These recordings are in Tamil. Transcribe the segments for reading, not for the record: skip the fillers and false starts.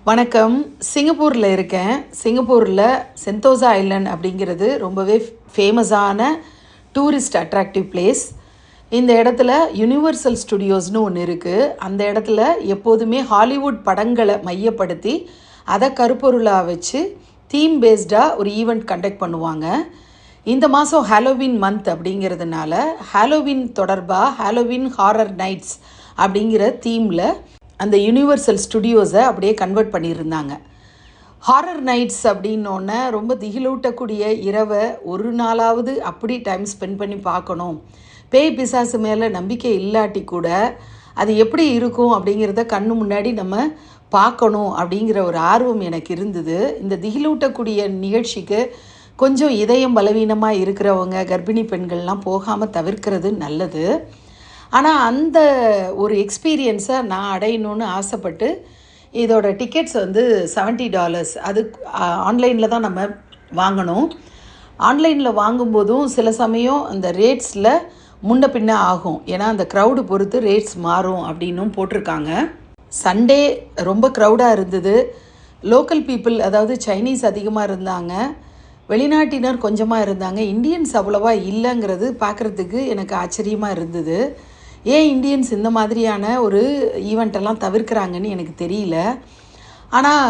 வணக்கம். சிங்கப்பூரில் இருக்கேன். சிங்கப்பூரில் சென்தோசா ஐலண்ட் அப்படிங்கிறது ரொம்பவே ஃபேமஸான டூரிஸ்ட் அட்ராக்டிவ் பிளேஸ். இந்த இடத்துல யுனிவர்சல் ஸ்டுடியோஸ்னு ஒன்று இருக்குது. அந்த இடத்துல எப்போதுமே ஹாலிவுட் படங்களை மையப்படுத்தி அதை கருப்பொருளாக வச்சு தீம் பேஸ்டாக ஒரு ஈவெண்ட் கண்டக்ட் பண்ணுவாங்க. இந்த மாதம் ஹாலோவின் மந்த் அப்படிங்கிறதுனால ஹாலோவின் தொடர்பாக ஹாலோவின் ஹாரர் நைட்ஸ் அப்படிங்கிற தீமில் அந்த யூனிவர்சல் ஸ்டுடியோஸை அப்படியே கன்வெர்ட் பண்ணியிருந்தாங்க. ஹாரர் நைட்ஸ் அப்படின்னோடனே ரொம்ப திகிலூட்டக்கூடிய இரவை ஒரு நாளாவது அப்படி டைம் ஸ்பெண்ட் பண்ணி பார்க்கணும். பேய் பிசாசு மேலே நம்பிக்கை இல்லாட்டி கூட அது எப்படி இருக்கும் அப்படிங்கிறத கண்ணு முன்னாடி நம்ம பார்க்கணும் அப்படிங்கிற ஒரு ஆர்வம் எனக்கு இருந்தது. இந்த திகிலூட்டக்கூடிய நிகழ்ச்சிக்கு கொஞ்சம் இதயம் பலவீனமாக இருக்கிறவங்க, கர்ப்பிணி பெண்கள்லாம் போகாமல் தவிர்க்கிறது நல்லது. ஆனால் அந்த ஒரு எக்ஸ்பீரியன்ஸை நான் அடையணும்னு ஆசைப்பட்டு இதோட டிக்கெட்ஸ் வந்து $70. அது ஆன்லைனில் தான் நம்ம வாங்கணும். ஆன்லைனில் வாங்கும்போதும் சில சமயம் அந்த ரேட்ஸில் முன்ன பின்ன ஆகும். ஏன்னா அந்த க்ரௌடு பொறுத்து ரேட்ஸ் மாறும் அப்படின்னும் போட்டிருக்காங்க. சண்டே ரொம்ப க்ரௌடாக இருந்தது. லோக்கல் பீப்புள், அதாவது சைனீஸ் அதிகமாக இருந்தாங்க, வெளிநாட்டினர் கொஞ்சமாக இருந்தாங்க. இந்தியன்ஸ் அவ்வளோவா இல்லைங்கிறது பார்க்குறதுக்கு எனக்கு ஆச்சரியமாக இருந்தது. ஏன் இந்தியன்ஸ் இந்த மாதிரியான ஒரு ஈவெண்ட்டெல்லாம் தவிர்க்கிறாங்கன்னு எனக்கு தெரியல. ஆனால்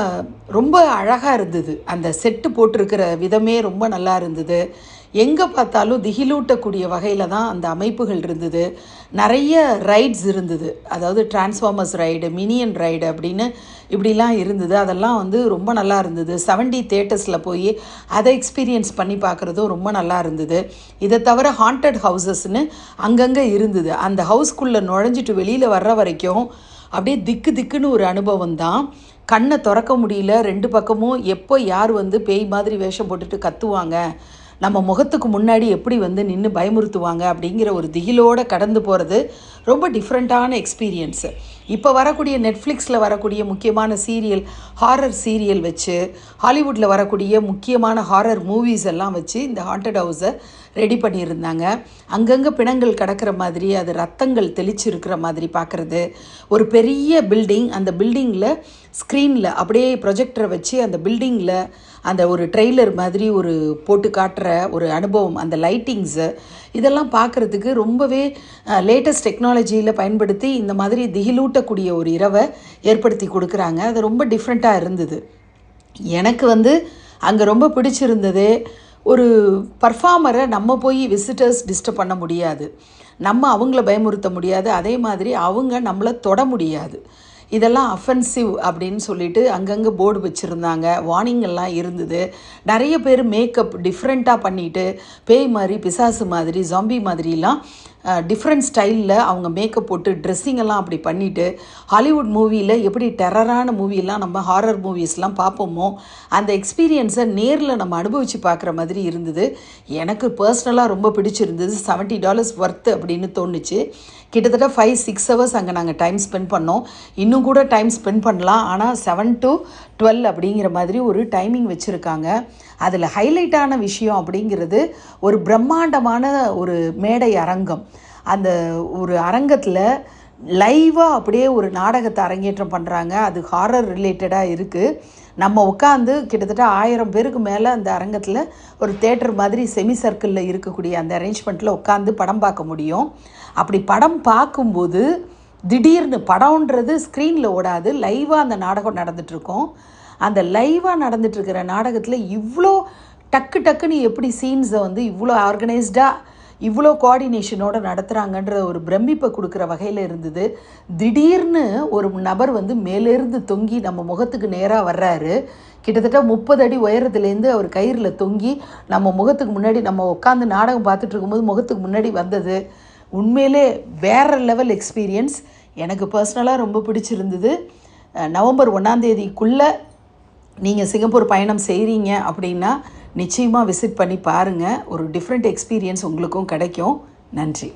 ரொம்ப அழகாக இருந்தது. அந்த செட்டு போட்டிருக்கிற விதமே ரொம்ப நல்லா இருந்தது. எங்கே பார்த்தாலும் திகிலூட்டக்கூடிய வகையில் தான் அந்த அமைப்புகள் இருந்தது. நிறைய ரைட்ஸ் இருந்தது. அதாவது டிரான்ஸ்ஃபார்மர்ஸ் ரைடு, மினியன் ரைடு அப்படின்னு இப்படிலாம் இருந்தது. அதெல்லாம் வந்து ரொம்ப நல்லா இருந்தது. 70 தியேட்டர்ஸில் போய் அதை எக்ஸ்பீரியன்ஸ் பண்ணி பார்க்குறதும் ரொம்ப நல்லா இருந்தது. இதை தவிர ஹாண்டட் ஹவுசஸ்ன்னு அங்கங்கே இருந்தது. அந்த ஹவுஸ்குள்ளே நுழைஞ்சிட்டு வெளியில் வர்ற வரைக்கும் அப்படியே திக்கு திக்குன்னு ஒரு அனுபவம் தான். கண்ணை திறக்க முடியல. 2 பக்கமும் எப்போ யார் வந்து பேய் மாதிரி வேஷம் போட்டுட்டு கத்துவாங்க, நம்ம முகத்துக்கு முன்னாடி எப்படி வந்து நின்று பயமுறுத்துவாங்க அப்படிங்கிற ஒரு திகிலோடு கடந்து போகிறது ரொம்ப டிஃப்ரெண்ட்டான எக்ஸ்பீரியன்ஸு. இப்போ வரக்கூடிய நெட்ஃப்ளிக்ஸில் வரக்கூடிய முக்கியமான சீரியல், ஹாரர் சீரியல் வச்சு, ஹாலிவுட்டில் வரக்கூடிய முக்கியமான ஹாரர் மூவிஸ் எல்லாம் வச்சு இந்த ஹாண்டட் ஹவுஸை ரெடி பண்ணியிருந்தாங்க. அங்கங்கே பிணங்கள் கிடக்கிற மாதிரி, அது ரத்தங்கள் தெளிச்சிருக்கிற மாதிரி பார்க்குறது. ஒரு பெரிய பில்டிங், அந்த பில்டிங்கில் ஸ்க்ரீனில் அப்படியே ப்ரொஜெக்டரை வச்சு அந்த பில்டிங்கில் அந்த ஒரு ட்ரெய்லர் மாதிரி ஒரு போட்டு காட்டுற ஒரு அனுபவம், அந்த லைட்டிங்ஸு இதெல்லாம் பார்க்குறதுக்கு ரொம்பவே லேட்டஸ்ட் டெக்னாலஜியில் பயன்படுத்தி இந்த மாதிரி திகிலூட்டக்கூடிய ஒரு இரவை ஏற்படுத்தி கொடுக்குறாங்க. அது ரொம்ப டிஃப்ரெண்ட்டாக இருந்தது. எனக்கு வந்து அங்கே ரொம்ப பிடிச்சிருந்தது, ஒரு பர்ஃபார்மரை நம்ம போய் விசிட்டர்ஸ் டிஸ்டர்ப் பண்ண முடியாது, நம்ம அவங்கள பயமுறுத்த முடியாது, அதே மாதிரி அவங்க நம்மளை தொட முடியாது. இதெல்லாம் அஃபென்சிவ் அப்படின்னு சொல்லிட்டு அங்கங்கே போர்டு வச்சுருந்தாங்க, வார்னிங் எல்லாம் இருந்தது. நிறைய பேர் மேக்கப் டிஃப்ரெண்ட்டாக பண்ணிவிட்டு பேய் மாதிரி, பிசாசு மாதிரி, ஜாம்பி மாதிரிலாம் டிஃப்ரெண்ட் ஸ்டைலில் அவங்க மேக்கப் போட்டு ட்ரெஸ்ஸிங்கெல்லாம் அப்படி பண்ணிவிட்டு, ஹாலிவுட் மூவியில் எப்படி டெரரான மூவியெல்லாம் நம்ம ஹாரர் மூவிஸ்லாம் பார்ப்போமோ அந்த எக்ஸ்பீரியன்ஸை நேரில் நம்ம அனுபவித்து பார்க்குற மாதிரி இருந்தது. எனக்கு பர்சனலாக ரொம்ப பிடிச்சிருந்தது. $70 ஒர்த்து அப்படின்னு தோணுச்சு. கிட்டத்தட்ட 5-6 ஹவர்ஸ் அங்கே நாங்கள் டைம் ஸ்பெண்ட் பண்ணோம். இன்னும் கூட டைம் ஸ்பெண்ட் பண்ணலாம். ஆனால் 7 to 12 அப்படிங்கிற மாதிரி ஒரு டைமிங் வச்சுருக்காங்க. அதில் ஹைலைட்டான விஷயம் அப்படிங்கிறது ஒரு பிரம்மாண்டமான ஒரு மேடை அரங்கம். அந்த ஒரு அரங்கத்தில் லைவாக அப்படியே ஒரு நாடகத்தை அரங்கேற்றம் பண்ணுறாங்க. அது ஹாரர் ரிலேட்டடாக இருக்குது. நம்ம உட்காந்து கிட்டத்தட்ட 1000 பேருக்கு மேலே அந்த அரங்கத்தில் ஒரு தேட்டர் மாதிரி செமி சர்க்கிளில் இருக்கக்கூடிய அந்த அரேஞ்ச்மெண்ட்டில் உட்காந்து படம் பார்க்க முடியும். அப்படி படம் பார்க்கும்போது திடீர்னு படம்ன்றது ஸ்க்ரீனில் ஓடாது, லைவாக அந்த நாடகம் நடந்துகிட்ருக்கோம். அந்த லைவாக நடந்துகிட்ருக்கிற நாடகத்தில் இவ்வளோ டக்குன்னு எப்படி சீன்ஸை வந்து இவ்வளோ ஆர்கனைஸ்டாக இவ்வளோ கோஆர்டினேஷனோடு நடத்துகிறாங்கன்ற ஒரு பிரமிப்பை கொடுக்குற வகையில் இருந்தது. திடீர்னு ஒரு நபர் வந்து மேலேருந்து தொங்கி நம்ம முகத்துக்கு நேராக வர்றாரு. கிட்டத்தட்ட 30 அடி உயரத்துலேருந்து அவர் கயிறில் தொங்கி நம்ம முகத்துக்கு முன்னாடி, நம்ம உட்காந்து நாடகம் பார்த்துட்டு இருக்கும்போது முகத்துக்கு முன்னாடி வந்தது உண்மையிலே வேறு லெவல் எக்ஸ்பீரியன்ஸ். எனக்கு பர்சனலாக ரொம்ப பிடிச்சிருந்தது. நவம்பர் 1ஆம் தேதிக்குள்ளே நீங்கள் சிங்கப்பூர் பயணம் செய்கிறீங்க அப்படின்னா நிச்சயமாக விசிட் பண்ணி பாருங்கள். ஒரு டிஃப்ரெண்ட் எக்ஸ்பீரியன்ஸ் உங்களுக்கும் கிடைக்கும். நன்றி.